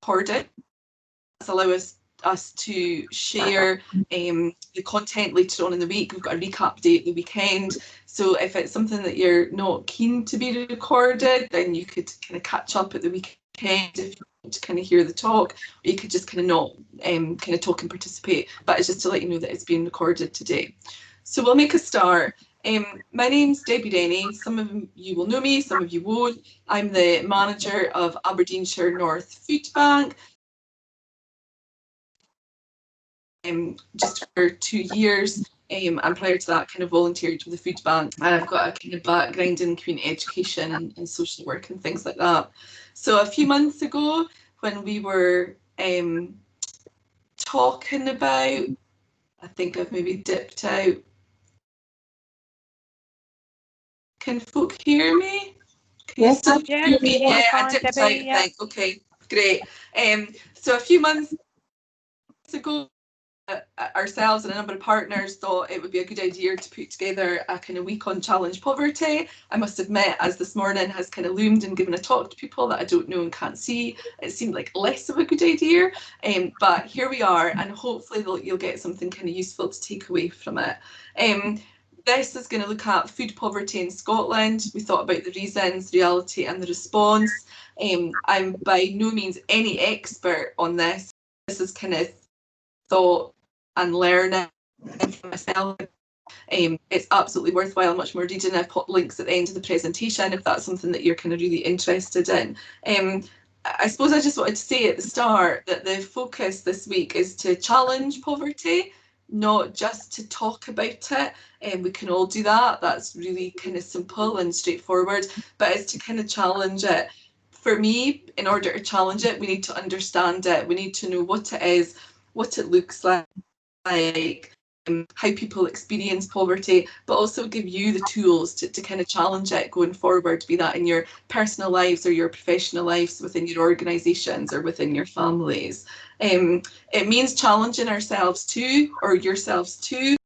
recorded. That's allow us to share the content later on in the week. We've got a recap day at the weekend. So if it's something that you're not keen to be recorded, then you could kind of catch up at the weekend if you want to kind of hear the talk, or you could just kind of not kind of talk and participate. But it's just to let you know that it's being recorded today. So we'll make a start. My name's Debbie Rennie. Some of you will know me, some of you won't. I'm the manager of Aberdeenshire North Food Bank. Just for 2 years, and prior to that kind of volunteered with the food bank, and I've got a kind of background in community education and social work and things like that. So a few months ago, when we were talking about, I think I've maybe dipped out. Can folk hear me? Yes, hear me? Yeah, I dipped out, I think. Okay, great. So a few months ago, ourselves and a number of partners thought it would be a good idea to put together a kind of week on challenge poverty. I must admit, as this morning has kind of loomed and given a talk to people that I don't know and can't see, it seemed like less of a good idea. But here we are, and hopefully you'll get something kind of useful to take away from it. This is going to look at food poverty in Scotland. We thought about the reasons, the reality and the response. I'm by no means any expert on this. This is kind of thought and learning for myself. It's absolutely worthwhile, much more reading. I've put links at the end of the presentation if that's something that you're kind of really interested in. I suppose I just wanted to say at the start that the focus this week is to challenge poverty, not just to talk about it. We can all do that. That's really kind of simple and straightforward, but it's to kind of challenge it. For me, in order to challenge it, we need to understand it. We need to know what it is, what it looks like, how people experience poverty, but also give you the tools to kind of challenge it going forward, be that in your personal lives or your professional lives, within your organisations or within your families. It means challenging ourselves too, or yourselves too.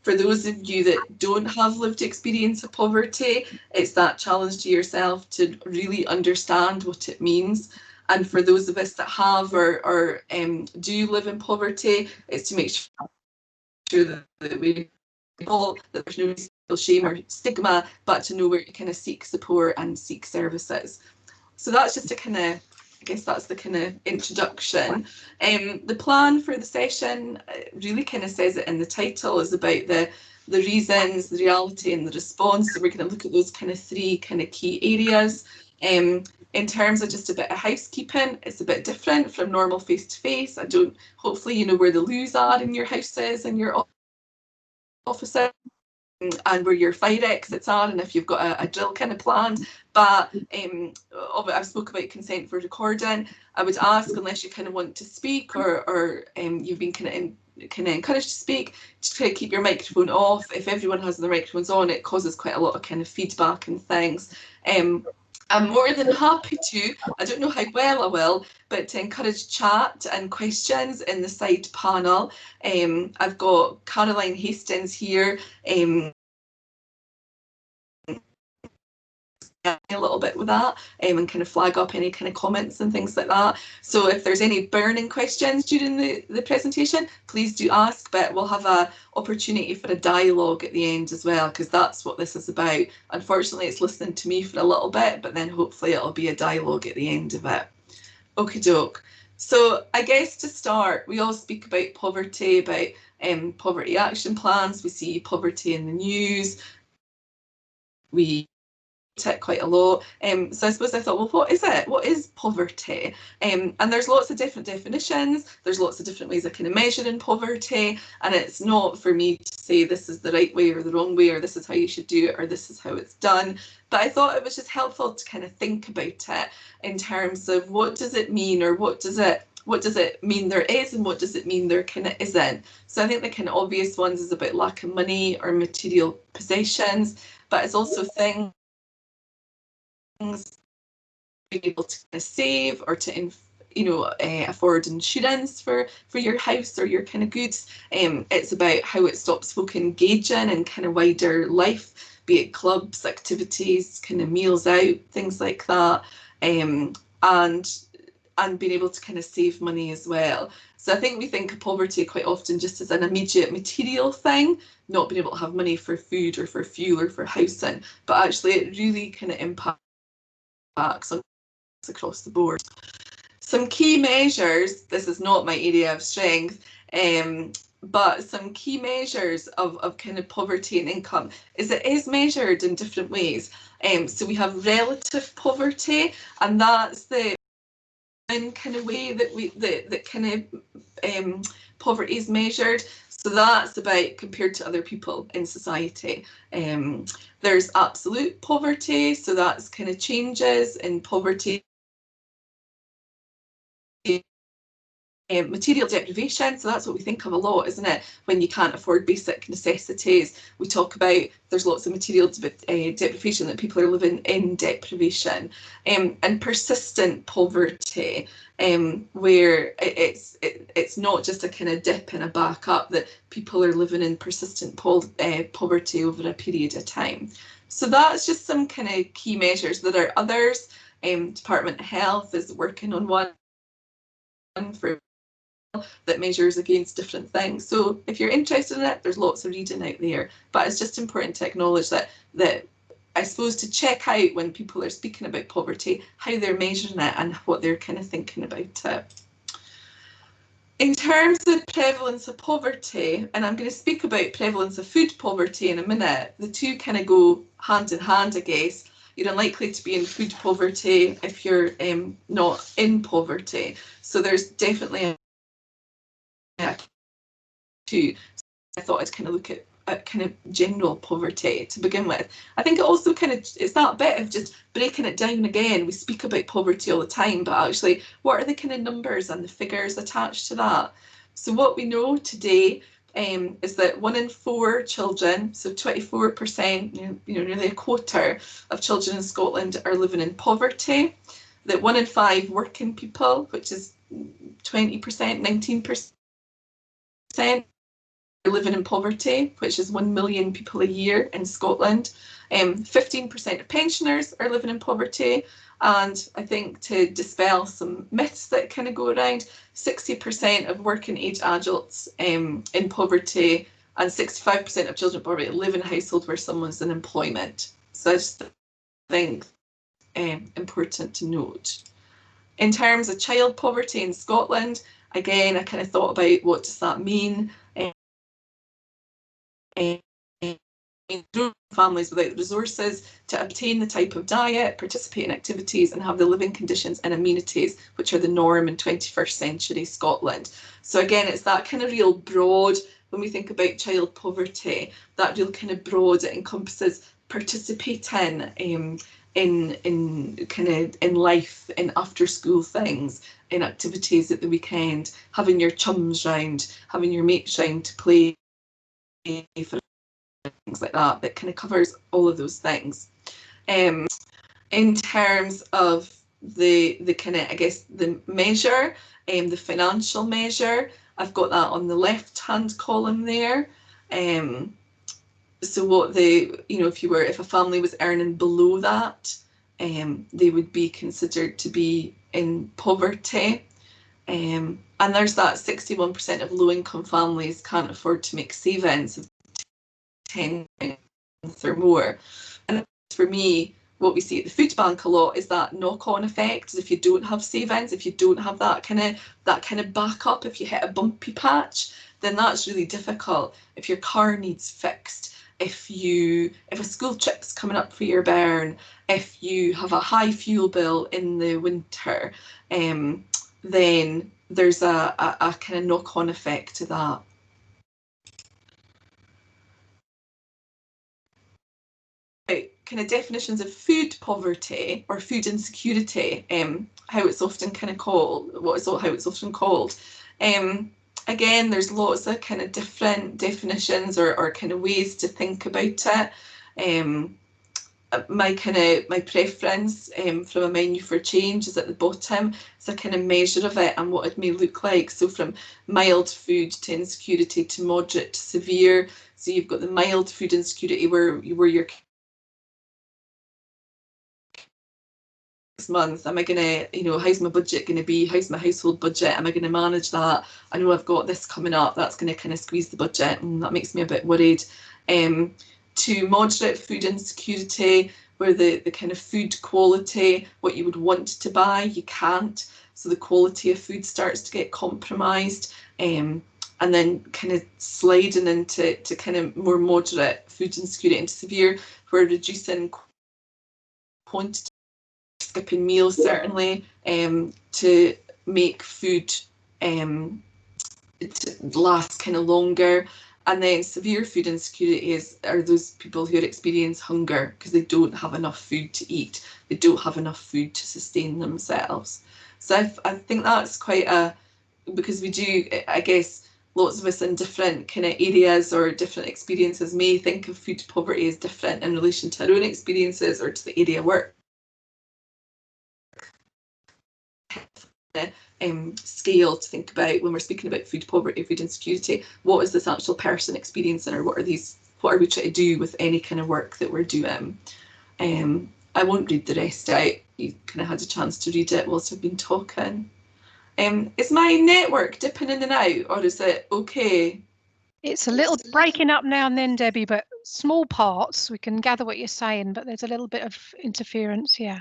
For those of you that don't have lived experience of poverty, it's that challenge to yourself to really understand what it means. And for those of us that have or do live in poverty, it's to make sure that we all, that there's no shame or stigma, but to know where to kind of seek support and seek services. So that's just a kind of, I guess that's the kind of introduction. The plan for the session really kind of says it in the title, is about the reasons, the reality and the response. So we're going to look at those kind of three kind of key areas. In terms of just a bit of housekeeping, it's a bit different from normal face-to-face. Hopefully you know where the loos are in your houses and your offices, and where your fire exits are, and if you've got a drill kind of planned. But I've spoke about consent for recording. I would ask, unless you kind of want to speak or you've been kind of encouraged to speak, to try to keep your microphone off. If everyone has their microphones on, it causes quite a lot of kind of feedback and things. I'm more than happy to, I don't know how well I will, but to encourage chat and questions in the side panel. I've got Caroline Hastings here, a little bit with that, and kind of flag up any kind of comments and things like that. So if there's any burning questions during the presentation, please do ask, but we'll have an opportunity for a dialogue at the end as well, because that's what this is about. Unfortunately, it's listening to me for a little bit, but then hopefully it'll be a dialogue at the end of it. Okie doke. So I guess to start, we all speak about poverty, about poverty action plans. We see poverty in the news. We it quite a lot. So I suppose I thought, well, what is it? What is poverty? And there's lots of different definitions. There's lots of different ways of kind of measuring poverty. And it's not for me to say this is the right way or the wrong way, or this is how you should do it, or this is how it's done. But I thought it was just helpful to kind of think about it in terms of what does it mean, or what does it mean there is, and what does it mean there kind of isn't? So I think the kind of obvious ones is about lack of money or material possessions, but it's also things being able to kind of save or to afford insurance for your house or your kind of goods. It's about how it stops folk engaging in kind of wider life, be it clubs, activities, kind of meals out, things like that. And and being able to kind of save money as well. So I think we think of poverty quite often just as an immediate material thing, not being able to have money for food or for fuel or for housing, but actually it really kind of impacts on across the board. Some key measures, this is not my area of strength, but some key measures of kind of poverty and income is it is measured in different ways. So we have relative poverty, and that's the kind of way that kind of poverty is measured. So that's about compared to other people in society. There's absolute poverty, so that's kind of changes in poverty. Material deprivation, so that's what we think of a lot, isn't it? When you can't afford basic necessities, we talk about there's lots of material deprivation, that people are living in deprivation, and persistent poverty, where it's not just a kind of dip and a back up, that people are living in persistent poverty over a period of time. So that's just some kind of key measures. There are others. Department of Health is working on one for that measures against different things. So if you're interested in it, there's lots of reading out there. But it's just important to acknowledge that I suppose to check out when people are speaking about poverty, how they're measuring it and what they're kind of thinking about it. In terms of prevalence of poverty, and I'm going to speak about prevalence of food poverty in a minute, the two kind of go hand in hand, I guess. You're unlikely to be in food poverty if you're not in poverty. So there's definitely too. I thought I'd kind of look at kind of general poverty to begin with. I think it also kind of, it's that bit of just breaking it down again. We speak about poverty all the time, but actually what are the kind of numbers and the figures attached to that? So what we know today is that 1 in 4 children, so 24%, nearly a quarter of children in Scotland are living in poverty. That 1 in 5 working people, which is 20%, 19%, are living in poverty, which is 1 million people a year in Scotland. 15% of pensioners are living in poverty, and I think to dispel some myths that kind of go around, 60% of working age adults in poverty and 65% of children in poverty live in a household where someone's in employment. So I just think important to note. In terms of child poverty in Scotland, again, I kind of thought about what does that mean. Families without the resources to obtain the type of diet, participate in activities and have the living conditions and amenities which are the norm in 21st century Scotland. So again, it's that kind of real broad, when we think about child poverty, that real kind of broad, it encompasses participating in kind of in life, in after school things, in activities at the weekend, having your chums round, having your mates round to play for things like that, that kind of covers all of those things. In terms of the kind of, I guess, the measure, the financial measure, I've got that on the left hand column there. So what if a family was earning below that, they would be considered to be in poverty. And there's that 61% of low income families can't afford to make savings of 10 or more. And for me, what we see at the food bank a lot is that knock-on effect. If you don't have savings, if you don't have that kind of backup, if you hit a bumpy patch, then that's really difficult. If your car needs fixed, if a school trip's coming up for your bairn, if you have a high fuel bill in the winter, then there's a kind of knock-on effect to that. Kind of definitions of food poverty or food insecurity, how it's often called. Again, there's lots of kind of different definitions or kind of ways to think about it. My preference from a menu for change is at the bottom. It's a kind of measure of it and what it may look like. So from mild food to insecurity to moderate to severe. So you've got the mild food insecurity where you're next month? Am I going to, you know, how's my budget going to be? How's my household budget? Am I going to manage that? I know I've got this coming up. That's going to kind of squeeze the budget, and that makes me a bit worried. To moderate food insecurity, where the kind of food quality, what you would want to buy, you can't. So the quality of food starts to get compromised. And then kind of sliding into kind of more moderate food insecurity, into severe, where reducing quantity, skipping meals certainly, to make food to last kind of longer. And then severe food insecurity are those people who experience hunger because they don't have enough food to eat. They don't have enough food to sustain themselves. So I think that's quite because we do, I guess, lots of us in different kind of areas or different experiences may think of food poverty as different in relation to our own experiences or to the area work. Scale to think about when we're speaking about food poverty, food insecurity. What is this actual person experiencing, or what are we trying to do with any kind of work that we're doing? I won't read the rest out. You kind of had a chance to read it whilst I've been talking. Is my network dipping in and out, or is it okay? It's a little breaking up now and then, Debbie, but small parts. We can gather what you're saying, but there's a little bit of interference, yeah.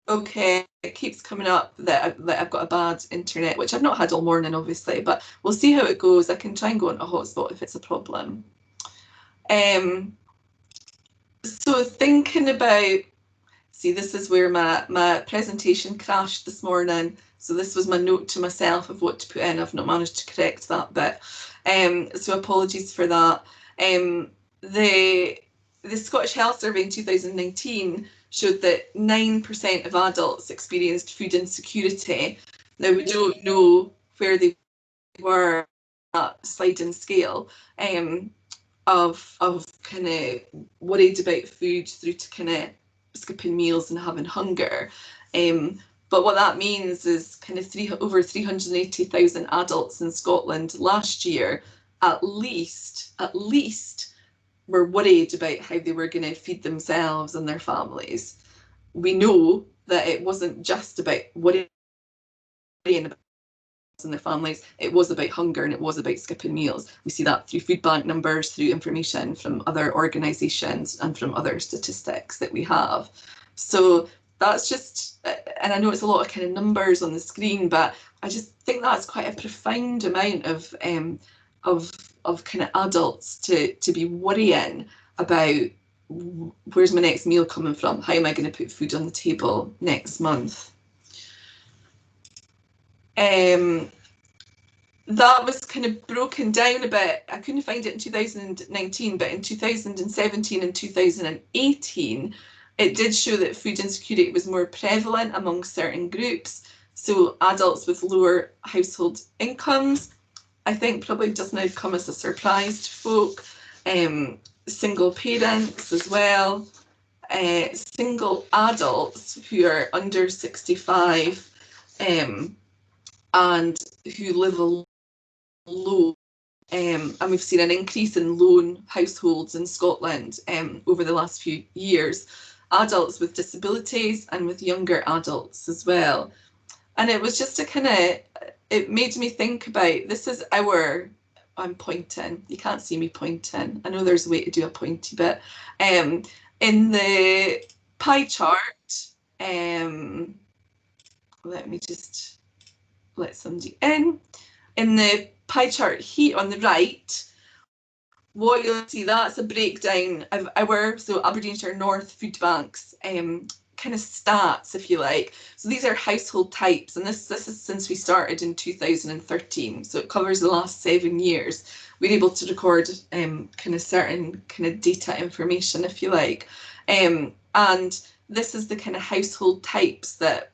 Okay, it keeps coming up that I've got a bad internet, which I've not had all morning, obviously, but we'll see how it goes. I can try and go on a hotspot if it's a problem. So thinking about, see, this is where my presentation crashed this morning. So this was my note to myself of what to put in. I've not managed to correct that bit. So apologies for that. The Scottish Health Survey in 2019 showed that 9% of adults experienced food insecurity. Now, we don't know where they were at that sliding scale of kind of worried about food through to kind of skipping meals and having hunger. But what that means is kind of over 380,000 adults in Scotland last year, at least, were worried about how they were going to feed themselves and their families. We know that it wasn't just about worrying about and their families, it was about hunger and it was about skipping meals. We see that through food bank numbers, through information from other organisations and from other statistics that we have. So that's just, and I know it's a lot of kind of numbers on the screen, but I just think that's quite a profound amount of kind of adults to be worrying about where's my next meal coming from? How am I going to put food on the table next month? That was kind of broken down a bit. I couldn't find it in 2019, but in 2017 and 2018, it did show that food insecurity was more prevalent among certain groups. So adults with lower household incomes, I think probably doesn't come as a surprise to folk. Single parents as well. Single adults who are under 65 and who live alone. And we've seen an increase in lone households in Scotland over the last few years. Adults with disabilities and with younger adults as well. And it was just a kind of, it made me think about, this is our, I'm pointing, you can't see me pointing. I know there's a way to do a pointy bit. In the pie chart, let me just let somebody in. In the pie chart here on the right, what you'll see, that's a breakdown of our, so Aberdeenshire North Food Bank's kind of stats, if you like. So these are household types, and this is since we started in 2013, so it covers the last 7 years. We're able to record kind of certain kind of data information, if you like, and this is the kind of household types that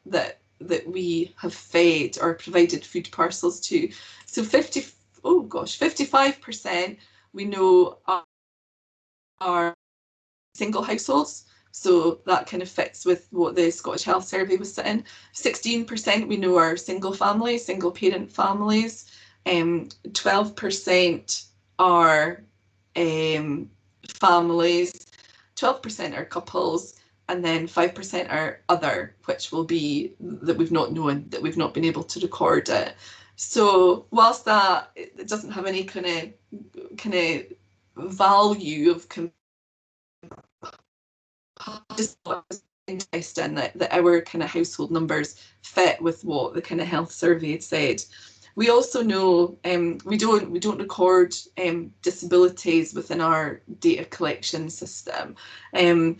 we have fed or provided food parcels to. So 55% we know are single households. So that kind of fits with what the Scottish Health Survey was saying. 16% we know are single families, single parent families. 12% are families. 12% are couples. and then 5% are other, which will be that we've not known, that we've not been able to record it. So whilst that it doesn't have any kind of value of just interesting that our kind of household numbers fit with what the kind of health survey had said. We also know we don't record disabilities within our data collection system, and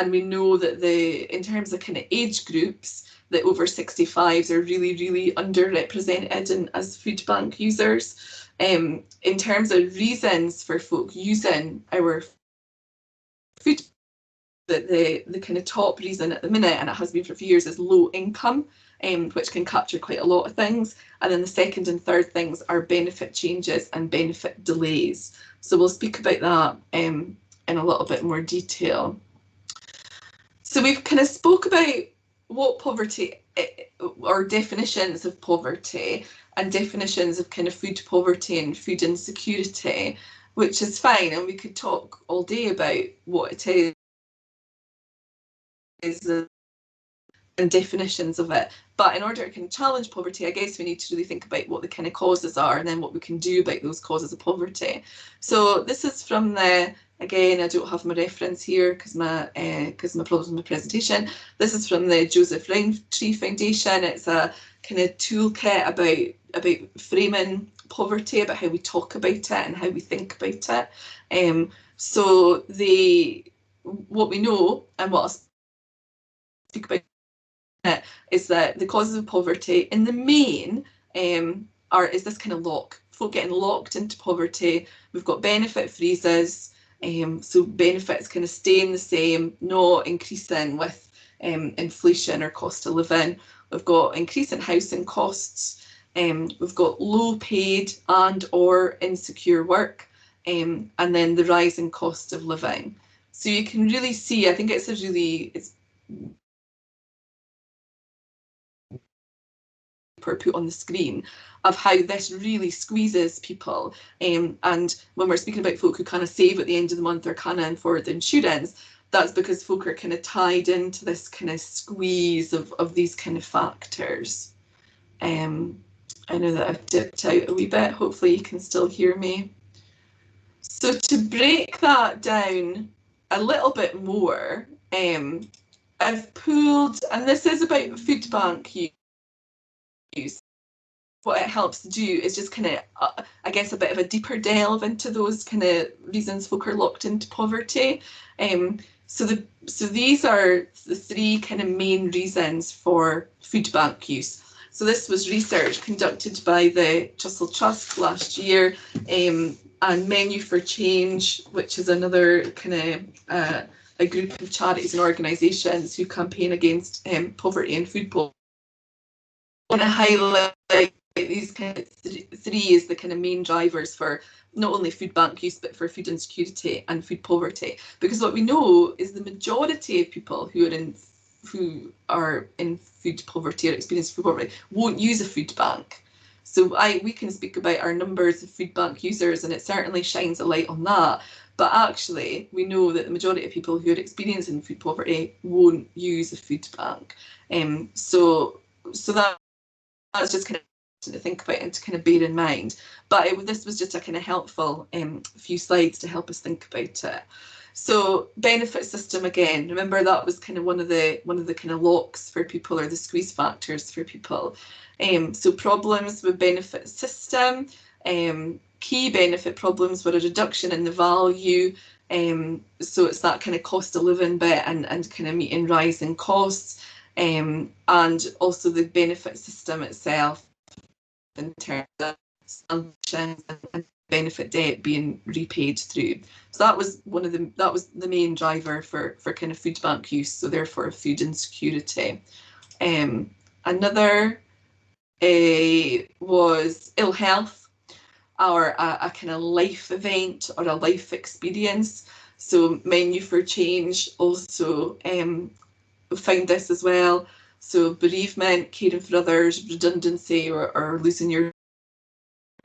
we know that in terms of kind of age groups, that over 65s are really underrepresented as food bank users. In terms of reasons for folk using our food, that the kind of top reason at the minute, and it has been for a few years, is low income, which can capture quite a lot of things. And then the second and third things are benefit changes and benefit delays. So we'll speak about that in a little bit more detail. So we've kind of spoke about what poverty, or definitions of poverty and definitions of kind of food poverty and food insecurity, which is fine, and we could talk all day about what it is and definitions of it. But in order to kind of challenge poverty, I guess we need to really think about what the kind of causes are and then what we can do about those causes of poverty. So this is from the, again, I don't have my reference here because my problems with my presentation. This is from the Joseph Rowntree Foundation. It's a kind of toolkit about framing poverty, about how we talk about it and how we think about it. So what we know and what I'll speak about is that the causes of poverty in the main is this kind of folk getting locked into poverty. We've got benefit freezes, so benefits kind of staying the same, not increasing with inflation or cost of living. We've got increasing housing costs. We've got low paid and or insecure work, and then the rising cost of living. So you can really see, I think it's put on the screen of how this really squeezes people, and when we're speaking about folk who kind of save at the end of the month or kind of forward the insurance, that's because folk are kind of tied into this kind of squeeze of these kind of factors. I know that I've dipped out a wee bit, hopefully you can still hear me. So to break that down a little bit more, I've pulled, and this is about food bank use. What it helps to do is just kind of, I guess, a bit of a deeper delve into those kind of reasons folk are locked into poverty. So these are the three kind of main reasons for food bank use. So this was research conducted by the Trussell Trust last year, and Menu for Change, which is another kind of a group of charities and organisations who campaign against poverty and food poverty. I want to highlight these kind of three as the kind of main drivers for not only food bank use but for food insecurity and food poverty, because what we know is the majority of people who are in food poverty or experience food poverty won't use a food bank. So we can speak about our numbers of food bank users, and it certainly shines a light on that. But actually, we know that the majority of people who are experiencing food poverty won't use a food bank. So that's just kind of to think about and to kind of bear in mind. But this was just a kind of helpful few slides to help us think about it. So benefit system, again, remember that was kind of one of the kind of locks for people, or the squeeze factors for people. So problems with benefit system, key benefit problems were a reduction in the value. So it's that kind of cost of living bit and kind of meeting rising costs, and also the benefit system itself in terms of sanctions and benefit debt being repaid through. So that was the main driver for kind of food bank use, so therefore food insecurity. Another was ill health, or a kind of life event or a life experience. So Menu for Change also found this as well. So bereavement, caring for others, redundancy, or losing your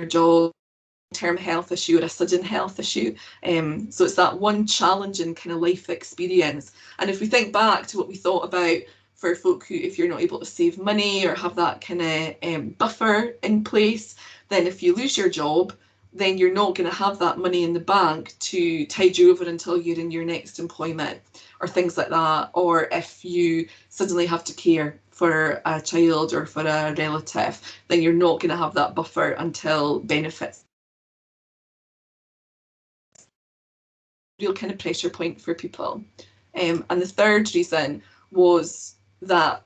job, term health issue or a sudden health issue. So it's that one challenging kind of life experience. And if we think back to what we thought about for folk who, if you're not able to save money or have that kind of buffer in place, then if you lose your job, then you're not going to have that money in the bank to tide you over until you're in your next employment or things like that. Or if you suddenly have to care for a child or for a relative, then you're not going to have that buffer until benefits. Real kind of pressure point for people. And the third reason was that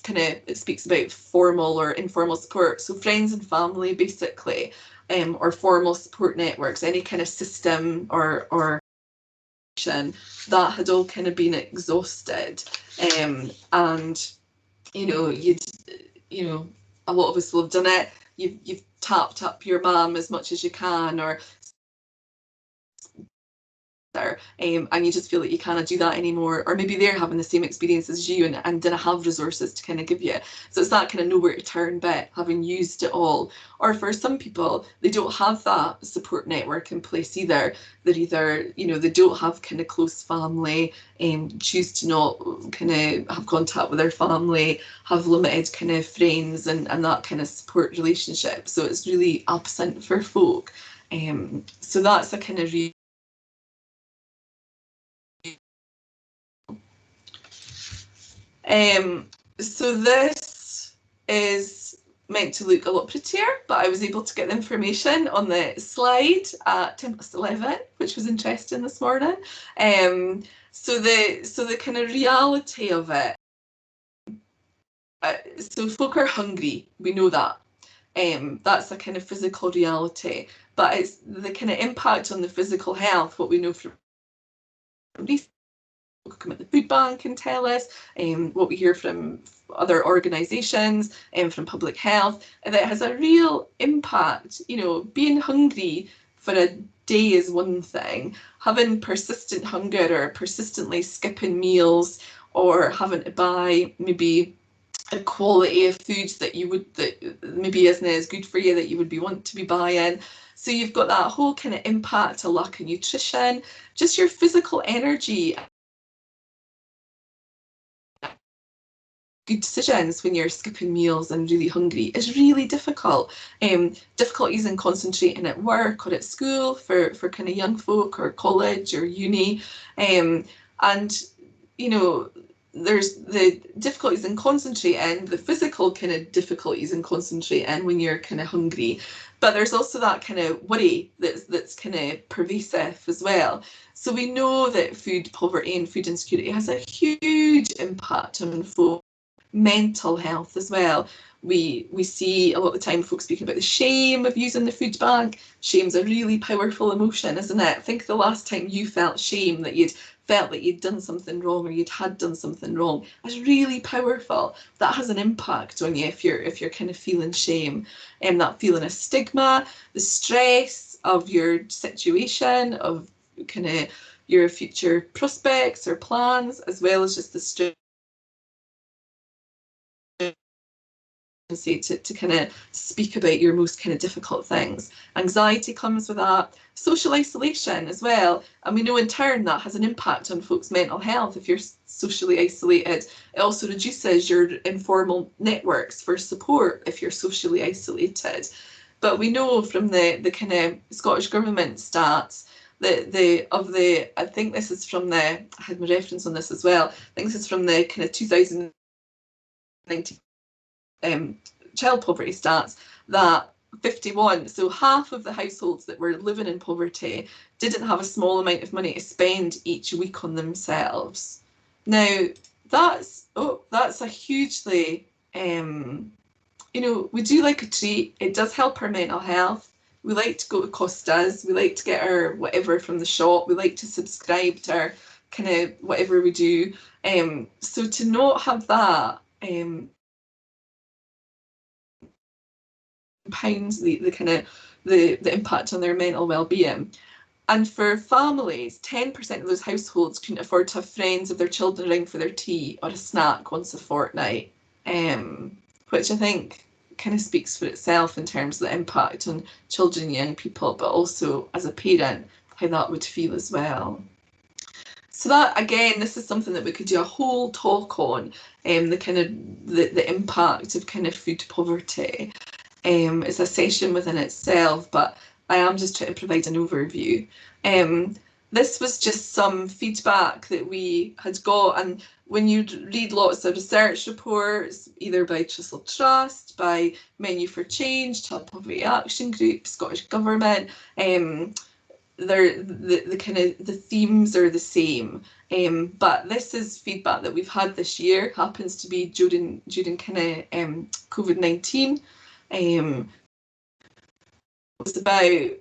kind of, it speaks about formal or informal support. So friends and family, basically, or formal support networks, any kind of system or that had all kind of been exhausted. And a lot of us will have done it. You've tapped up your mum as much as you can, or and you just feel that you cannot do that anymore, or maybe they're having the same experience as you and didn't have resources to kind of give you. So it's that kind of nowhere to turn bit, having used it all. Or for some people, they don't have that support network in place either. They're either, they don't have kind of close family and choose to not kind of have contact with their family, have limited kind of friends and that kind of support relationship. So it's really absent for folk. So that's a kind of so this is meant to look a lot prettier, but I was able to get the information on the slide at 11, which was interesting this morning. So the kind of reality of it, so folk are hungry, we know that. That's a kind of physical reality, but it's the kind of impact on the physical health, what we know from research. Come at the food bank and tell us, what we hear from other organisations and from public health, and that it has a real impact. Being hungry for a day is one thing, having persistent hunger or persistently skipping meals or having to buy maybe a quality of food that maybe isn't as good for you that you would want to be buying. So you've got that whole kind of impact, a lack of nutrition, just your physical energy. Good decisions when you're skipping meals and really hungry is really difficult. Difficulties in concentrating at work or at school for kind of young folk, or college or uni. And there's the difficulties in concentrating, the physical kind of difficulties in concentrating when you're kind of hungry, but there's also that kind of worry that's kind of pervasive as well. So we know that food poverty and food insecurity has a huge impact on folk mental health as well. We see a lot of the time folks speaking about the shame of using the food bank. Shame's a really powerful emotion, isn't it? Think the last time you felt shame, that you'd felt that you'd done something wrong or you'd had done something wrong. It's really powerful. That has an impact on you if you're kind of feeling shame, and that feeling of stigma, the stress of your situation, of kind of your future prospects or plans, as well as just the stress to kind of speak about your most kind of difficult things. Anxiety comes with that. Social isolation as well, and we know in turn that has an impact on folks' mental health. If you're socially isolated, it also reduces your informal networks for support if you're socially isolated. But we know from the kind of Scottish Government stats that I think this is from I had my reference on this as well, I think this is from the kind of 2019 child poverty stats, that 51, so half of the households that were living in poverty didn't have a small amount of money to spend each week on themselves. Now that's a hugely, we do like a treat. It does help our mental health. We like to go to Costa's, we like to get our whatever from the shop, we like to subscribe to our kind of whatever we do. So to not have that, pounds the kind of the impact on their mental well-being. And for families, 10% of those households couldn't afford to have friends of their children ring for their tea or a snack once a fortnight, which I think kind of speaks for itself in terms of the impact on children and young people, but also as a parent, how that would feel as well. So that, again, this is something that we could do a whole talk on, the kind of the impact of kind of food poverty. It's a session within itself, but I am just trying to provide an overview. This was just some feedback that we had got, and when you read lots of research reports, either by Trussell Trust, by Menu for Change, Child Poverty Action Group, Scottish Government, the kind of the themes are the same. But this is feedback that we've had this year, happens to be during kind of COVID-19. It was about,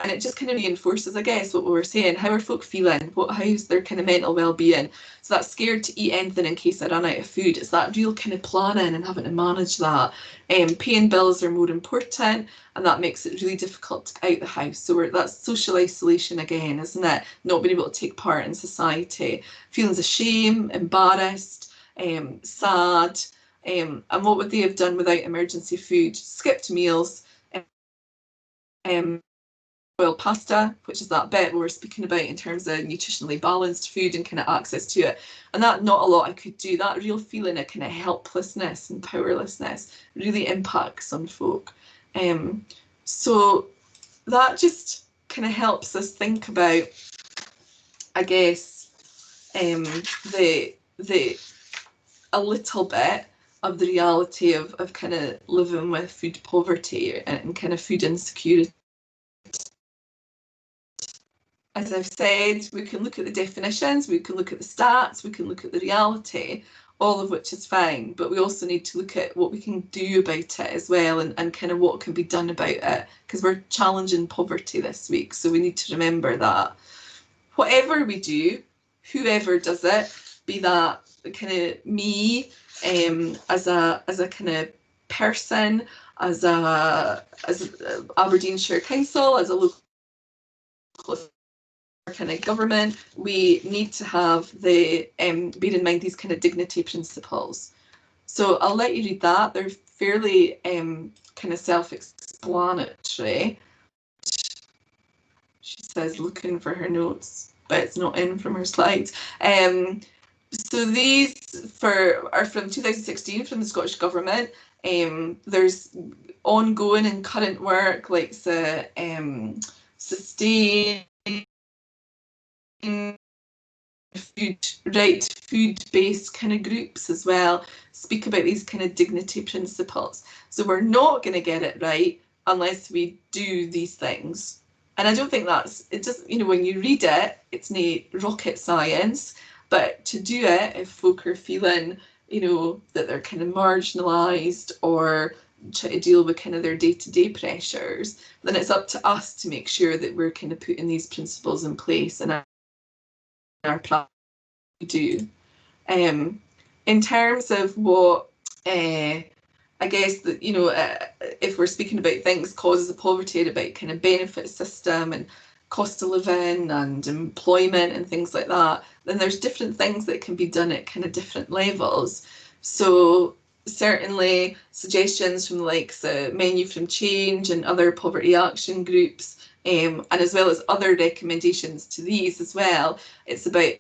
and it just kind of reinforces, I guess, what we were saying. How are folk feeling? How's their kind of mental well-being? So that scared to eat anything in case I run out of food. It's that real kind of planning and having to manage that. Paying bills are more important, and that makes it really difficult to get out the house. So that's social isolation again, isn't it? Not being able to take part in society. Feelings of shame, embarrassed, sad. And what would they have done without emergency food? Skipped meals. Boiled pasta, which is that bit we were speaking about in terms of nutritionally balanced food and kind of access to it. And that not a lot I could do. That real feeling of kind of helplessness and powerlessness really impacts on folk. So that just kind of helps us think about, I guess, a little bit of the reality of kind of living with food poverty and kind of food insecurity. As I've said, we can look at the definitions, we can look at the stats, we can look at the reality, all of which is fine, but we also need to look at what we can do about it as well, and kind of what can be done about it, because we're challenging poverty this week, so we need to remember that. Whatever we do, whoever does it, be that kind of me as a kind of person, as Aberdeenshire Council, as a local kind of government, we need to have the bear in mind these kind of dignity principles. So I'll let you read that. They're fairly kind of self-explanatory. She says looking for her notes, but it's not in from her slides. So these are from 2016 from the Scottish Government. There's ongoing and current work like the sustain food-based kind of groups as well speak about these kind of dignity principles. So we're not going to get it right unless we do these things. And I don't think it just, when you read it, it's no rocket science, but to do it, if folk are feeling, that they're kind of marginalised or try to deal with kind of their day-to-day pressures, then it's up to us to make sure that we're kind of putting these principles in place and our plan we do. In terms of what I guess that if we're speaking about things causes of poverty, and about kind of benefit system and cost of living and employment and things like that, then there's different things that can be done at kind of different levels. So certainly suggestions from the Menu from Change and other poverty action groups, and as well as other recommendations to these as well. It's about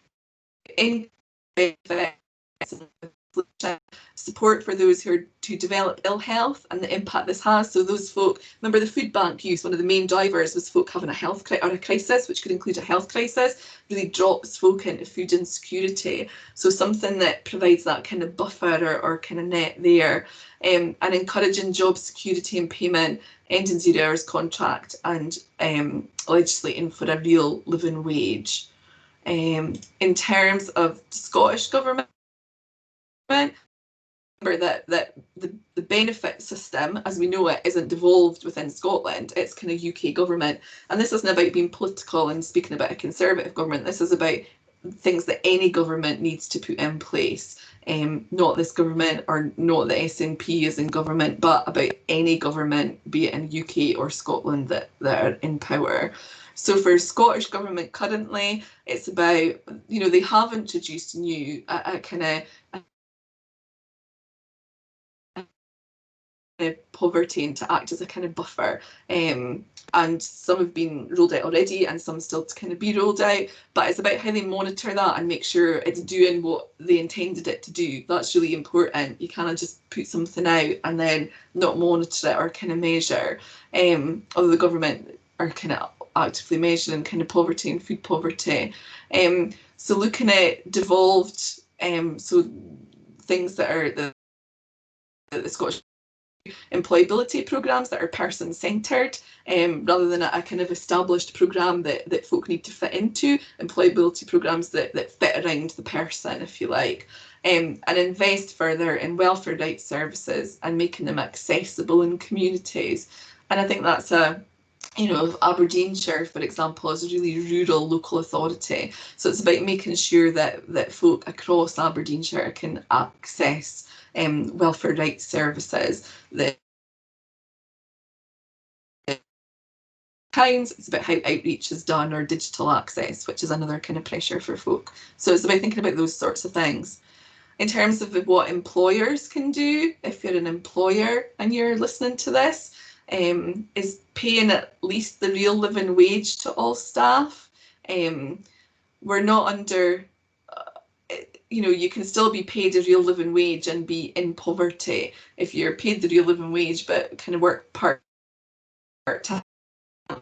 support for those who develop ill health and the impact this has. So those folk, remember the food bank use, one of the main drivers was folk having a health crisis, which could include a health crisis, really drops folk into food insecurity. So something that provides that kind of buffer or kind of net there, and encouraging job security and payment, ending 0 hours contract, and legislating for a real living wage. In terms of the Scottish Government, remember that the benefit system as we know it isn't devolved within Scotland, it's kind of UK government, and this isn't about being political and speaking about a Conservative government. This is about things that any government needs to put in place, not this government or not the SNP as in government, but about any government, be it in UK or Scotland, that are in power. So for Scottish Government currently, it's about, they have introduced a kind of poverty and to act as a kind of buffer. And some have been rolled out already and some still to kind of be rolled out, but it's about how they monitor that and make sure it's doing what they intended it to do. That's really important. You can't just put something out and then not monitor it or kind of measure. Although the government are kind of actively measuring kind of poverty and food poverty. So looking at devolved, so things that are the Scottish employability programmes that are person-centred, rather than a kind of established programme that folk need to fit into, employability programmes that fit around the person, if you like, and invest further in welfare rights services and making them accessible in communities. And I think that's Aberdeenshire, for example, is a really rural local authority. So it's about making sure that folk across Aberdeenshire can access welfare rights services. It's about how outreach is done or digital access, which is another kind of pressure for folk. So it's about thinking about those sorts of things. In terms of what employers can do, if you're an employer and you're listening to this, is paying at least the real living wage to all staff. We're not under, you can still be paid a real living wage and be in poverty if you're paid the real living wage but kind of work part-time,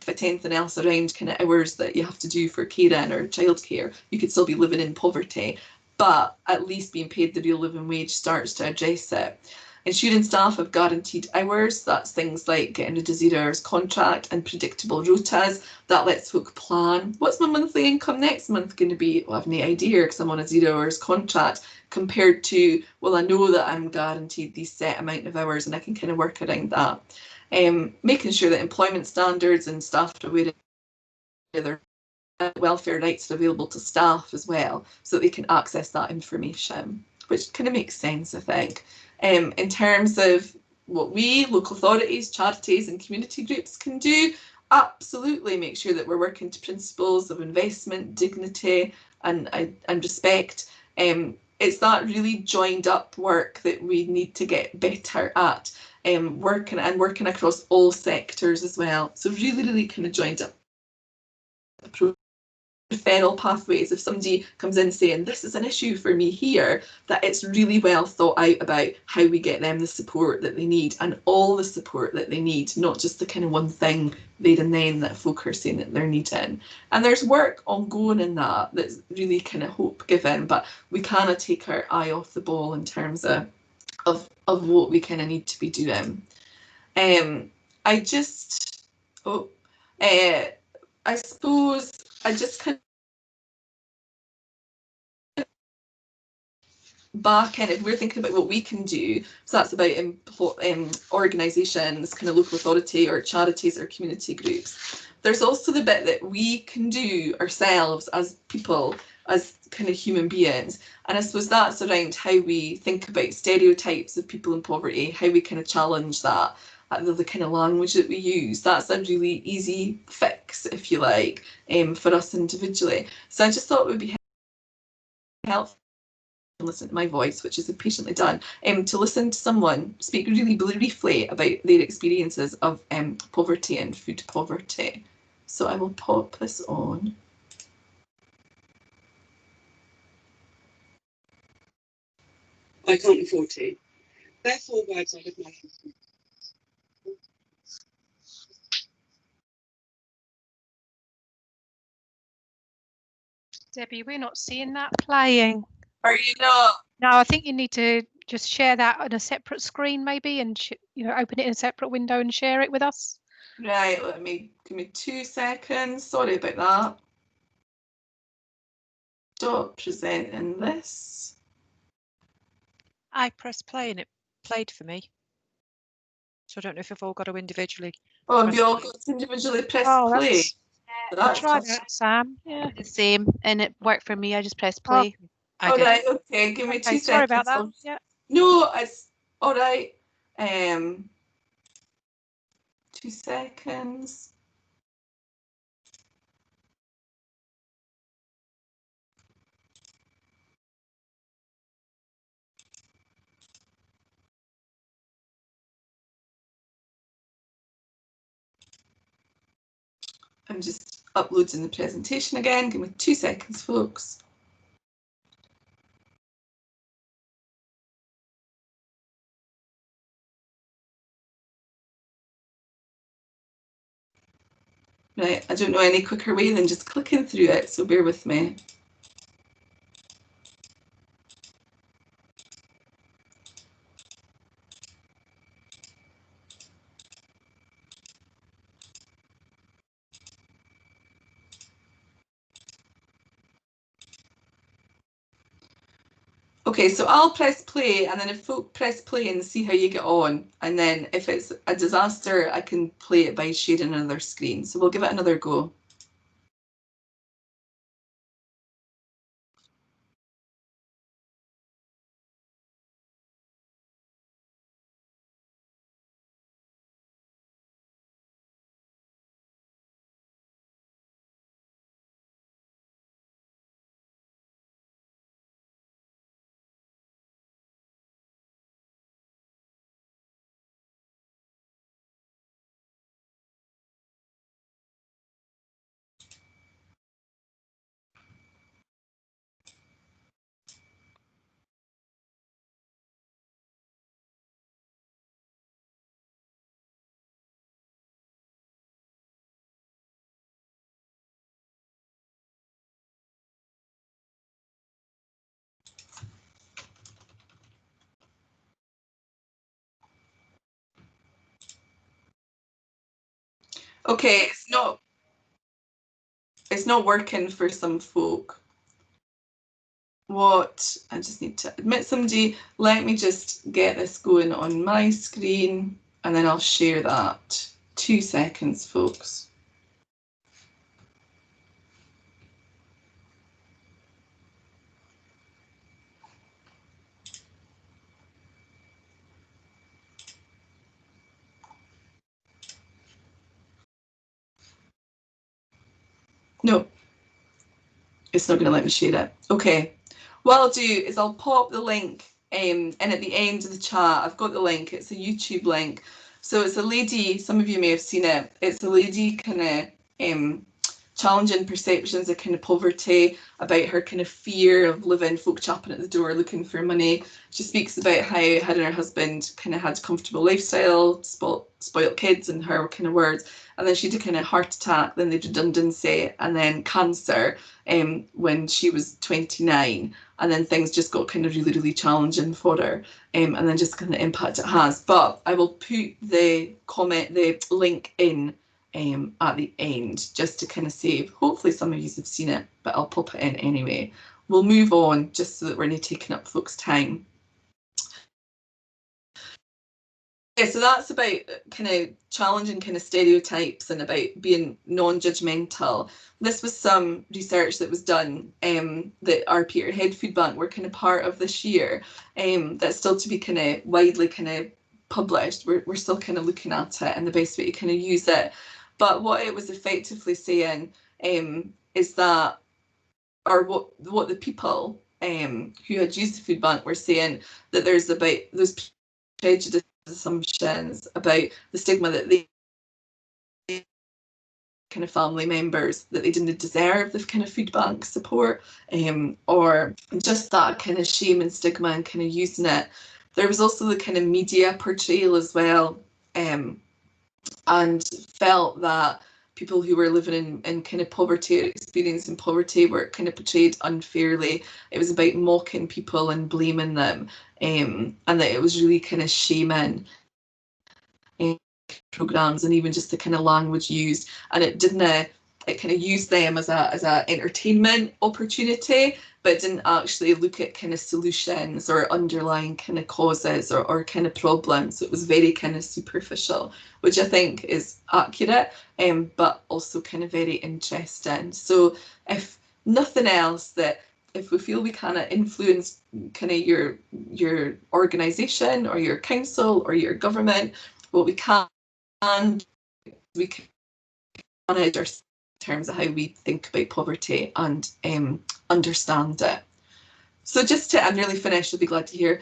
fit anything else around kind of hours that you have to do for caring or childcare. You could still be living in poverty, but at least being paid the real living wage starts to address it. Ensuring staff have guaranteed hours, that's things like getting a 0 hours contract and predictable rotas. That lets folk plan. What's my monthly income next month going to be? Well, I have no idea because I'm on a 0 hours contract, compared to, well, I know that I'm guaranteed these set amount of hours and I can kind of work around that. Making sure that employment standards and staff are aware of their welfare rights are available to staff as well, so that they can access that information, which kind of makes sense, I think. In terms of what we, local authorities, charities and community groups can do, absolutely make sure that we're working to principles of investment, dignity and respect. It's that really joined up work that we need to get better at, working across all sectors as well. So really kind of joined up referral pathways. If somebody comes in saying this is an issue for me here, that it's really well thought out about how we get them the support that they need and all the support that they need, not just the kind of one thing there and then that folk are saying that they're needing. And there's work ongoing in that's really kind of hope giving, but we cannot take our eye off the ball in terms of what we kind of need to be doing. I suppose I just kind of back in, if we're thinking about what we can do, so that's about organisations, kind of local authority or charities or community groups. There's also the bit that we can do ourselves as people, as kind of human beings. And I suppose that's around how we think about stereotypes of people in poverty, how we kind of challenge that, the kind of language that we use. That's a really easy fix, if you like, for us individually. So I just thought it would be helpful to listen to my voice, which is patiently done, to listen to someone speak really briefly about their experiences of poverty and food poverty. So I will pop this on. I can't afford to. Therefore, words I would like. Debbie, we're not seeing that playing. Are you not? No, I think you need to just share that on a separate screen maybe, and open it in a separate window and share it with us. Right, give me 2 seconds. Sorry about that. Stop presenting this. I pressed play and it played for me. So I don't know if you've all got to individually. Oh, have you all got to individually press play? Try that, Sam. Yeah. The same, and it worked for me. I just pressed play. All right, okay, give me 2 seconds. Sorry about that. Yeah. No, it's all right. 2 seconds. I'm just uploading the presentation again. Give me 2 seconds, folks. Right, I don't know any quicker way than just clicking through it, so bear with me. Okay, so I'll press play, and then if folk press play and see how you get on, and then if it's a disaster, I can play it by sharing another screen. So we'll give it another go. Okay, it's not working for some folk. What, I just need to admit somebody. Let me just get this going on my screen, and then I'll share that. 2 seconds, folks. No, it's not going to let me share it. Okay, what I'll do is I'll pop the link in at the end of the chat. I've got the link. It's a YouTube link. So it's a lady, some of you may have seen it. It's a lady kind of challenging perceptions of kind of poverty, about her kind of fear of living, folk chapping at the door looking for money. She speaks about how her and her husband kind of had comfortable lifestyle, spoilt kids in her kind of words, and then she had a kind of heart attack, then the redundancy, and then cancer when she was 29, and then things just got kind of really, really challenging for her, and then just kind of impact it has. But I will put the link in at the end, just to kind of save. Hopefully some of you have seen it, but I'll pop it in anyway. We'll move on just so that we're not taking up folks' time. Yeah, so that's about kind of challenging kind of stereotypes and about being non-judgmental. This was some research that was done that our Peterhead Food Bank were kind of part of this year, that's still to be kind of widely kind of published. We're still kind of looking at it and the best way to kind of use it. But what it was effectively saying is that, or what the people who had used the food bank were saying, that there's prejudice assumptions about the stigma that they kind of family members, that they didn't deserve the kind of food bank support, or just that kind of shame and stigma and kind of using it. There was also the kind of media portrayal as well, and felt that people who were living in kind of poverty or experiencing poverty were kind of portrayed unfairly. It was about mocking people and blaming them, and that it was really kind of shaming programs and even just the kind of language used, and it kind of used them as a entertainment opportunity, but didn't actually look at kind of solutions or underlying kind of causes or kind of problems. So it was very kind of superficial, which I think is accurate, but also kind of very interesting. So if nothing else, that if we feel we kind of influence kind of your organisation or your council or your government, what we can manage our terms of how we think about poverty and understand it. So just to, I'm nearly finished, you'll be glad to hear,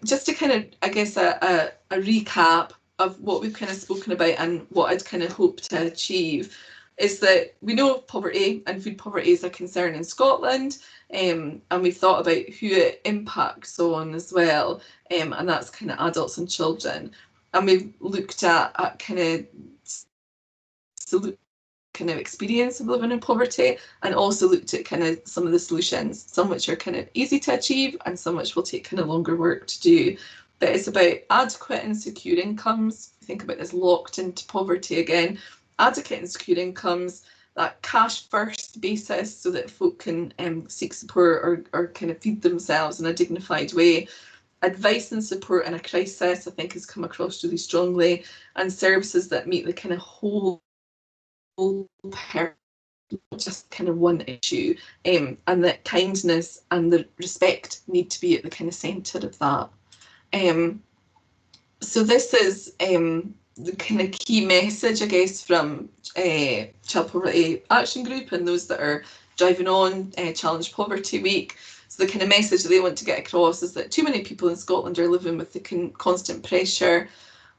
just to kind of, I guess, a recap of what we've kind of spoken about and what I'd kind of hope to achieve. is that we know poverty and food poverty is a concern in Scotland, and we've thought about who it impacts on as well, and that's kind of adults and children. And we've looked at kind of experience of living in poverty, and also looked at kind of some of the solutions, some which are kind of easy to achieve and some which will take kind of longer work to do. But it's about adequate and secure incomes. Think about this locked into poverty again. Adequate and secure incomes, that cash first basis, so that folk can seek support or kind of feed themselves in a dignified way. Advice and support in a crisis, I think, has come across really strongly, and services that meet the kind of whole person, not just kind of one issue, and that kindness and the respect need to be at the kind of centre of that. So this is the kind of key message, I guess, from Child Poverty Action Group and those that are driving on Challenge Poverty Week. So the kind of message that they want to get across is that too many people in Scotland are living with the constant pressure.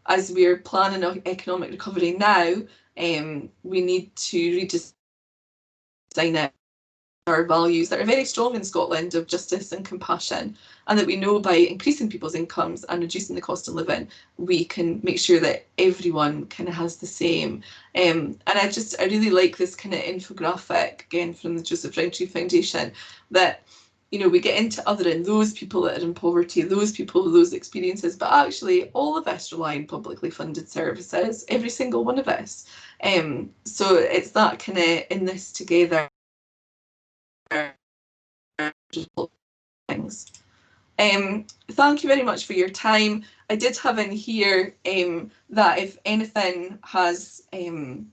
As we're planning economic recovery now, we need to redesign our values that are very strong in Scotland of justice and compassion, and that we know by increasing people's incomes and reducing the cost of living, we can make sure that everyone kind of has the same. And I really like this kind of infographic, again, from the Joseph Rowntree Foundation, that, you know, we get into othering those people that are in poverty, those people with those experiences, but actually all of us rely on publicly funded services, every single one of us. So it's that kind of in this together things. Thank you very much for your time. I did have in here that if anything has kind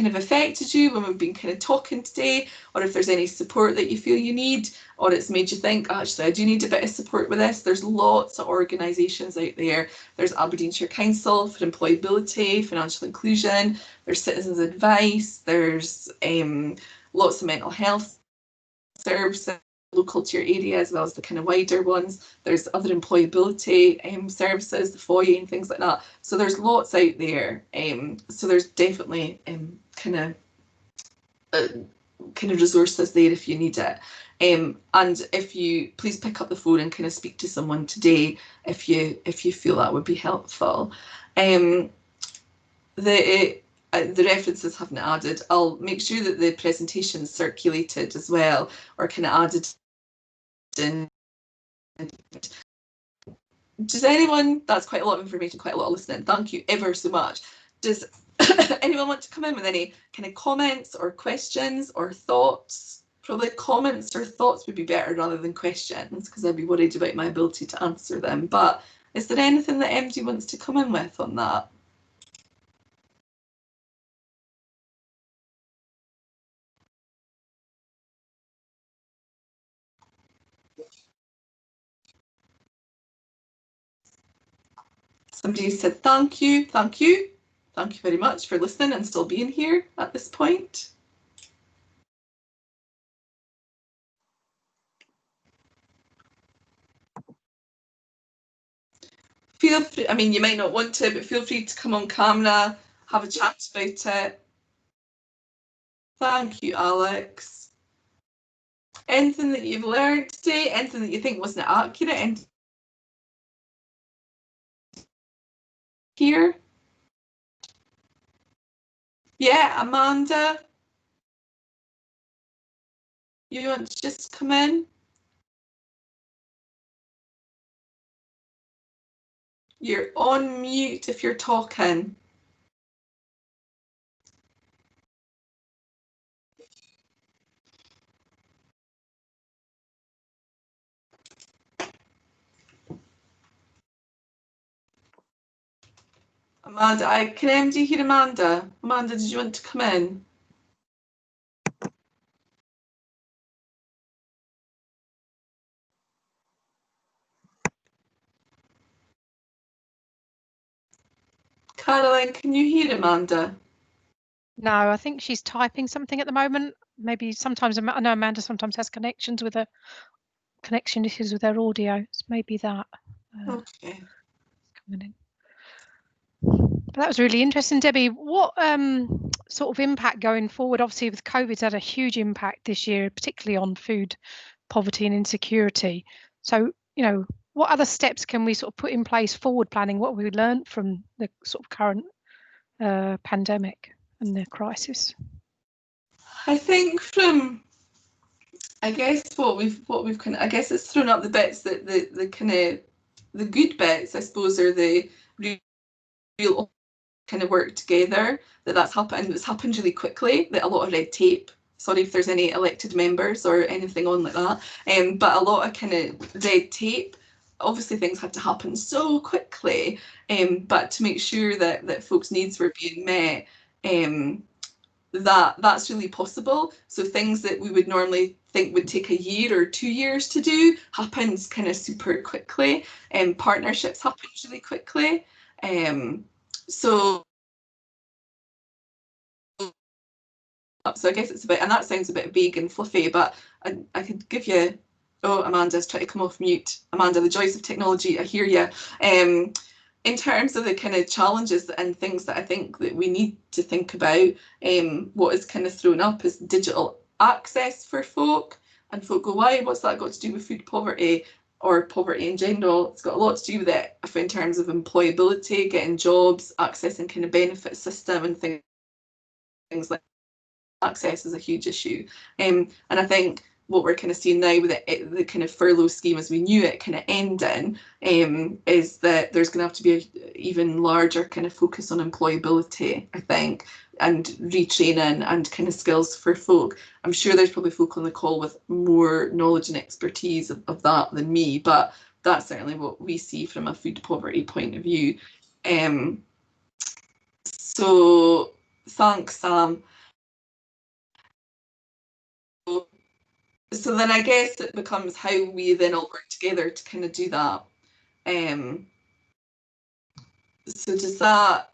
of affected you when we've been kind of talking today, or if there's any support that you feel you need, or it's made you think, actually, I do need a bit of support with this, there's lots of organisations out there. There's Aberdeenshire Council for Employability, Financial Inclusion, there's Citizens Advice, there's lots of mental health services local to your area, as well as the kind of wider ones. There's other employability services, the FOIA and things like that. So there's lots out there. So there's definitely kind of resources there if you need it. And if you please pick up the phone and kind of speak to someone today if you feel that would be helpful. The references haven't added. I'll make sure that the presentation's circulated as well, or kind of added in. Does anyone, that's quite a lot of information, quite a lot of listening. Thank you ever so much. Does anyone want to come in with any kind of comments or questions or thoughts? Probably comments or thoughts would be better rather than questions, because I'd be worried about my ability to answer them. But is there anything that MD wants to come in with on that? Somebody said thank you, thank you. Thank you very much for listening and still being here at this point. Feel free, I mean, you might not want to, but feel free to come on camera, have a chat about it. Thank you, Alex. Anything that you've learned today, anything that you think wasn't accurate, and here? Yeah, Amanda? You want to just come in? You're on mute if you're talking. Amanda, can MD hear Amanda? Amanda, did you want to come in? Caroline, can you hear Amanda? No, I think she's typing something at the moment. Maybe sometimes, I know Amanda sometimes has connection issues with her audio. It's maybe that. Okay. Coming in. But that was really interesting, Debbie. What sort of impact going forward? Obviously, with COVID, it's had a huge impact this year, particularly on food poverty and insecurity. So, you know, what other steps can we sort of put in place forward planning? What have we learned from the sort of current pandemic and the crisis? I think from, I guess what we've kind of, I guess it's thrown up the bits that the kind of the good bits, I suppose, are the real kind of work together, that's happened, and it's happened really quickly, that a lot of red tape, sorry if there's any elected members or anything on like that, but a lot of kind of red tape, obviously things had to happen so quickly, but to make sure that folks' needs were being met, that's really possible. So things that we would normally think would take a year or 2 years to do happens kind of super quickly, and partnerships happen really quickly. So I guess it's a bit, and that sounds a bit vague and fluffy, but I could give you, oh, Amanda's trying to come off mute. Amanda, the joys of technology, I hear you. In terms of the kind of challenges and things that I think that we need to think about, what is kind of thrown up is digital access for folk, and folk go, why, what's that got to do with food poverty or poverty in general? It's got a lot to do with it in terms of employability, getting jobs, accessing kind of benefit system and things like access is a huge issue. And I think what we're kind of seeing now with the kind of furlough scheme as we knew it kind of ending, is that there's going to have to be an even larger kind of focus on employability, I think, and retraining and kind of skills for folk. I'm sure there's probably folk on the call with more knowledge and expertise of that than me, but that's certainly what we see from a food poverty point of view. So thanks, Sam. So then I guess it becomes how we then all work together to kind of do that. So does that,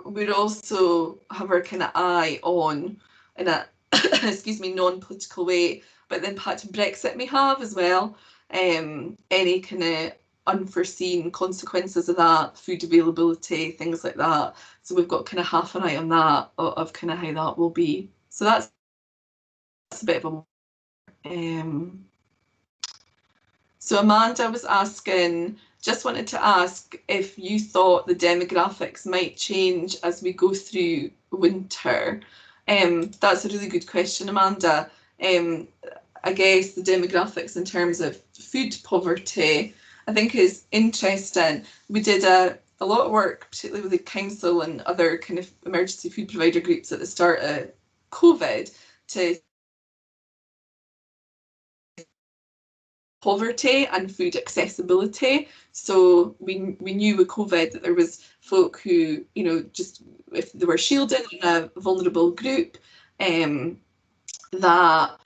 we'd also have our kind of eye on, in a excuse me, non-political way, but the impact Brexit may have as well, any kind of unforeseen consequences of that, food availability, things like that. So we've got kind of half an eye on that, of kind of how that will be. So that's a bit of a so Amanda was asking, just wanted to ask if you thought the demographics might change as we go through winter. That's a really good question, Amanda. I guess the demographics in terms of food poverty, I think is interesting. We did a lot of work, particularly with the council and other kind of emergency food provider groups at the start of COVID, to poverty and food accessibility. So we knew with COVID that there was folk who, you know, just if they were shielded in a vulnerable group, that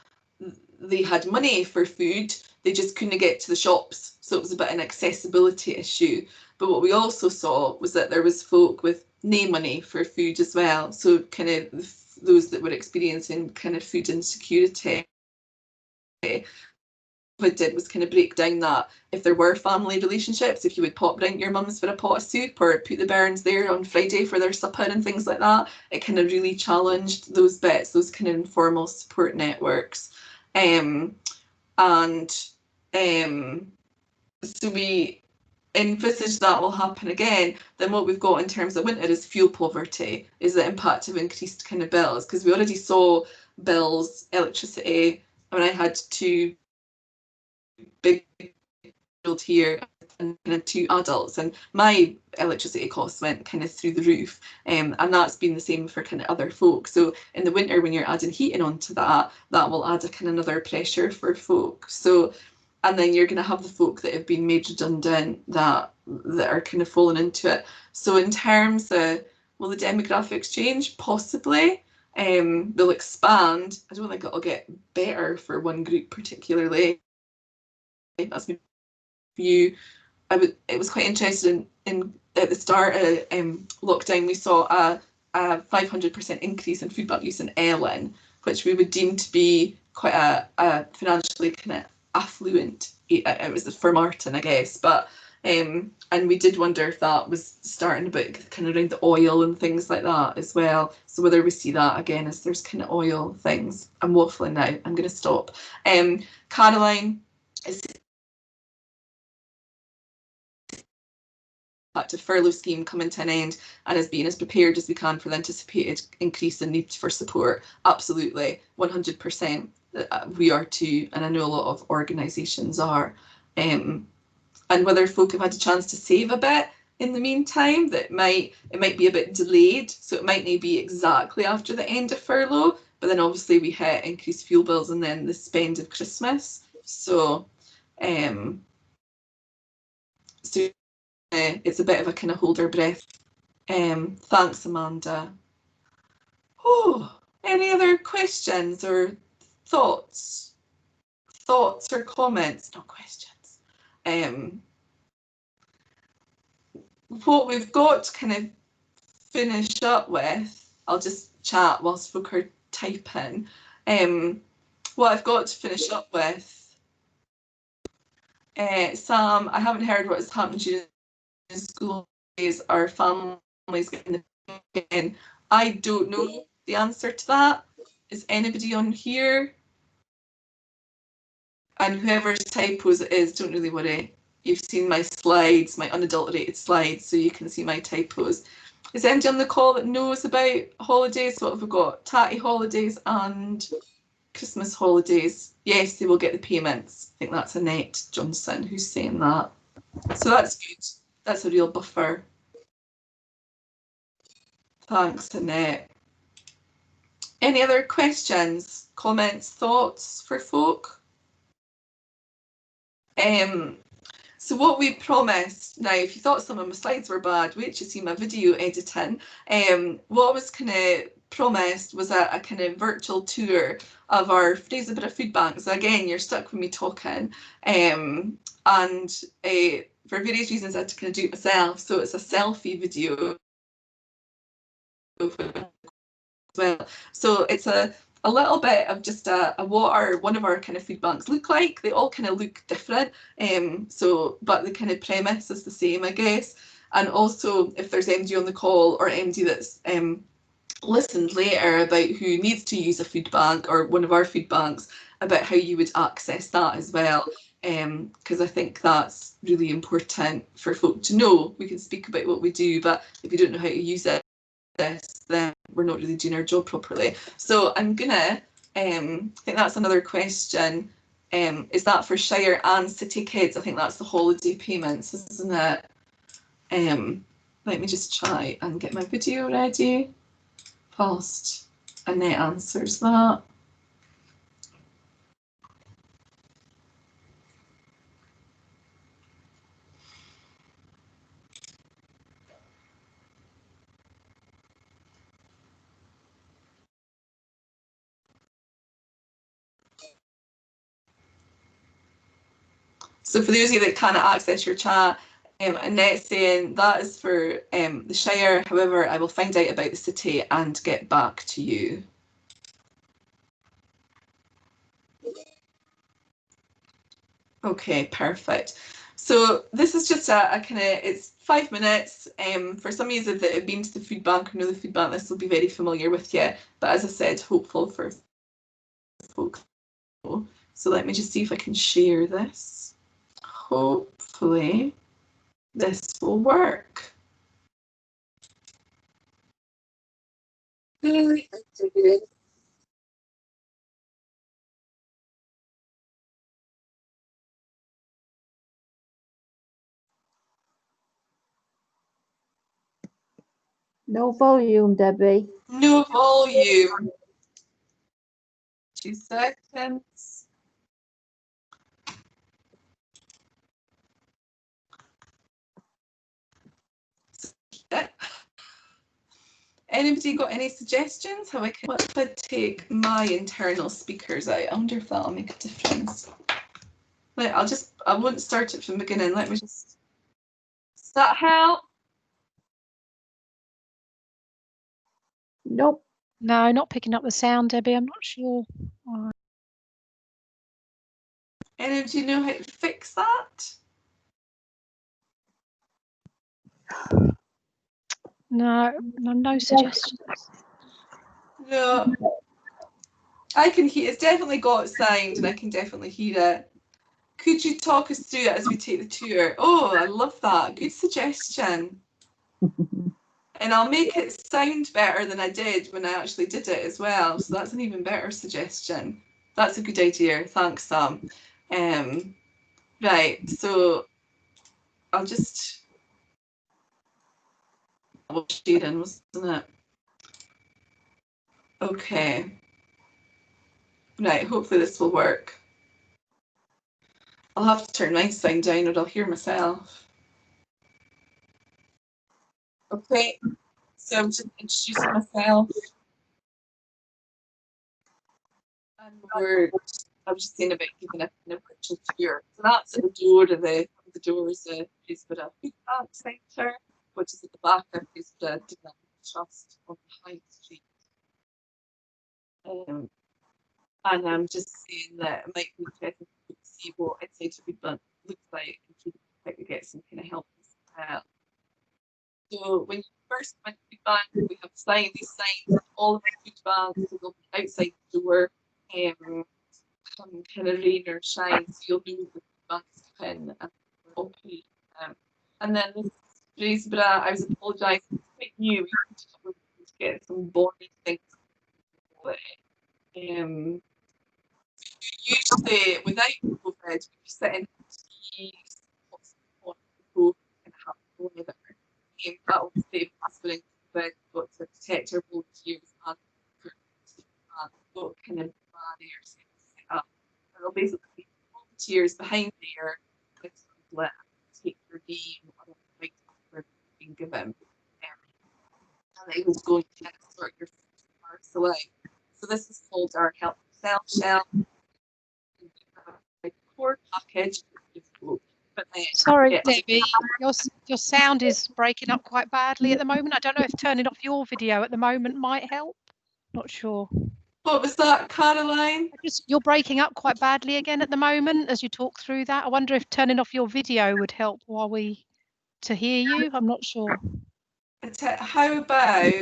they had money for food, they just couldn't get to the shops. So it was a bit an accessibility issue. But what we also saw was that there was folk with no money for food as well. So kind of those that were experiencing kind of food insecurity. What it did was kind of break down that if there were family relationships, if you would pop round your mum's for a pot of soup or put the bairns there on Friday for their supper and things like that, it kind of really challenged those bits, those kind of informal support networks. So we envisage that will happen again. Then what we've got in terms of winter is fuel poverty, is the impact of increased kind of bills, because we already saw bills, electricity. I mean, I had two big here and kind of 2 adults, and my electricity costs went kind of through the roof, and that's been the same for kind of other folk. So in the winter, when you're adding heating onto that will add a kind of another pressure for folk. So, and then you're going to have the folk that have been made redundant that are kind of falling into it. So in terms of, will the demographics change? Possibly. They'll expand. I don't think it'll get better for one group particularly. That's my view. It was quite interesting in at the start of lockdown, we saw a 500% increase in food bulk use in Ellen, which we would deem to be quite a financially kind of affluent. It was for Martin, I guess, but And we did wonder if that was starting a bit kind of around the oil and things like that as well. So whether we see that again as there's kind of oil things. I'm waffling now. I'm going to stop. Caroline is to furlough scheme coming to an end and as being as prepared as we can for the anticipated increase in need for support. Absolutely, 100%. We are too, and I know a lot of organisations are. And whether folk have had a chance to save a bit in the meantime, that it might be a bit delayed, so it might not be exactly after the end of furlough, but then obviously we hit increased fuel bills and then the spend of Christmas. So it's a bit of a kind of hold our breath. Thanks, Amanda. Oh, any other questions or thoughts? Thoughts or comments? Not questions. What we've got to kind of finish up with, I'll just chat whilst folk are typing. What I've got to finish up with, Sam, I haven't heard what has happened during school days. Our families getting again. I don't know the answer to that. Is anybody on here? And whoever's typos it is, don't really worry. You've seen my slides, my unadulterated slides, so you can see my typos. Is anybody on the call that knows about holidays? What have we got? Tatty holidays and Christmas holidays. Yes, they will get the payments. I think that's Annette Johnson who's saying that. So that's good. That's a real buffer. Thanks, Annette. Any other questions, comments, thoughts for folk? So what we promised, now if you thought some of my slides were bad, wait till you see my video editing. What was kind of promised was a kind of virtual tour of our Fraserburgh food bank. So again, you're stuck with me talking. And for various reasons I had to kind of do it myself. So it's a selfie video as well. So it's a little bit of just what one of our kind of food banks look like. They all kind of look different, but the kind of premise is the same, I guess. And also, if there's MD on the call or MD that's listened later about who needs to use a food bank or one of our food banks, about how you would access that as well, because I think that's really important for folk to know. We can speak about what we do, but if you don't know how to use it, then we're not really doing our job properly. So I'm gonna, I think that's another question. Is that for Shire and City kids? I think that's the holiday payments, isn't it? Let me just try and get my video ready whilst Annette answers that. So for those of you that can't access your chat, Annette's saying that is for the Shire. However, I will find out about the city and get back to you. Okay, perfect. So this is just a kind of, it's 5 minutes. For some of you that have been to the food bank or know the food bank, this will be very familiar with you. But as I said, hopeful for folks. So let me just see if I can share this. Hopefully this will work. No volume, Debbie. No volume. 2 seconds. Anybody got any suggestions how I can, what if I take my internal speakers out? I wonder if that'll make a difference. I won't start it from the beginning. Let me just, does that help? Nope. No, not picking up the sound, Debbie. I'm not sure. Anybody know how to fix that? No suggestions. No. I can hear it's definitely got sound and I can definitely hear it. Could you talk us through it as we take the tour? Oh, I love that. Good suggestion. And I'll make it sound better than I did when I actually did it as well. So that's an even better suggestion. That's a good idea. Thanks, Sam. Right, so I'll just sharing, wasn't it? Okay. Right, hopefully this will work. I'll have to turn my sound down or I'll hear myself. Okay, so I'm just introducing myself. And I was just saying about giving a kind of virtual tour. So that's at the door of the doors of Fraserburgh Food Bank Centre, which is at the back of Fraserburgh Development Trust on the High Street. And I'm just saying that it might be interesting to see what inside the food bank looks like and see if we get some kind of help as well. So when you first went to the food bank, we have signs, these signs of all of the food banks, so they'll be outside the door, come kind of rain or shine, so you'll know the food bank is open and operate. And then this Fraserburgh, I was apologising, it's quite new, we need to get some boring things. Usually, without COVID, we'd be sitting tea, and have weather. But obviously, when COVID, got to protect our volunteers and got kind of barriers set up. And they'll basically be volunteers behind there with let take your name or like for being given. And they was going to sort your parcel out. So this is called our Help Yourself shelf. Core package. But then, Sorry, Debbie, your sound is breaking up quite badly at the moment. I don't know if turning off your video at the moment might help. Not sure. What was that, Caroline? You're breaking up quite badly again at the moment as you talk through that. I wonder if turning off your video would help while to hear you. I'm not sure. How about,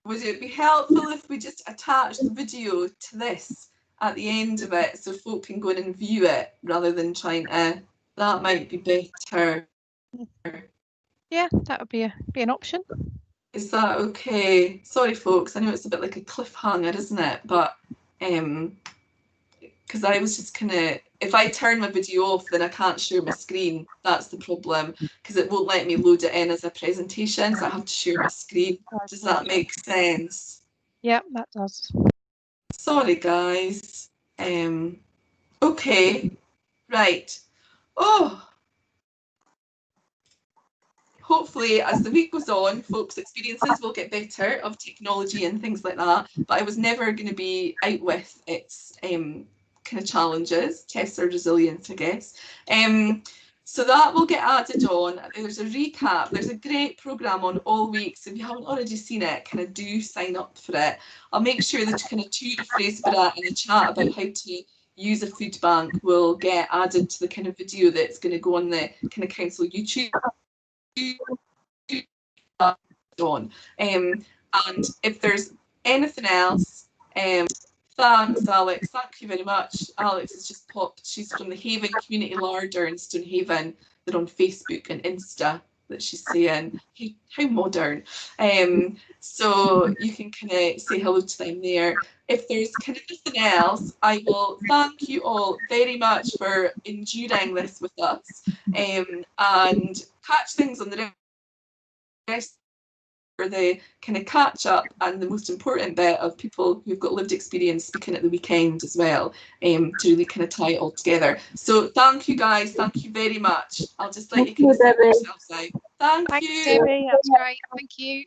would it be helpful if we just attach the video to this at the end of it so folk can go in and view it rather than trying to, that might be better. Yeah, that would be an option. Is that okay? Sorry folks, I know it's a bit like a cliffhanger, isn't it? But because I was just kind of, if I turn my video off then I can't share my screen. That's the problem, because it won't let me load it in as a presentation, so I have to share my screen. Does that make sense? Yeah, that does. Sorry guys. Okay, right. Oh, hopefully as the week goes on, folks' experiences will get better of technology and things like that, but I was never going to be out with its kind of challenges, tests our resilience, I guess. So that will get added on. There's a recap. There's a great programme on all week, so if you haven't already seen it, kind of do sign up for it. I'll make sure that kind of two to Fraserburgh and a chat about how to use a food bank will get added to the kind of video that's going to go on the kind of council YouTube on. And if there's anything else, thanks Alex, thank you very much. Alex has just popped, she's from the Haven Community Larder in Stonehaven. They're on Facebook and Insta that she's saying, hey, how modern. So you can kind of say hello to them there. If there's kind of nothing else, I will thank you all very much for enduring this with us, and catch things on the rest for the kind of catch up and the most important bit of people who've got lived experience speaking at the weekend as well, to really kind of tie it all together. So thank you guys, thank you very much. I'll just let you kind of sort yourselves out. Thanks you, Debbie, that's great. Thank you.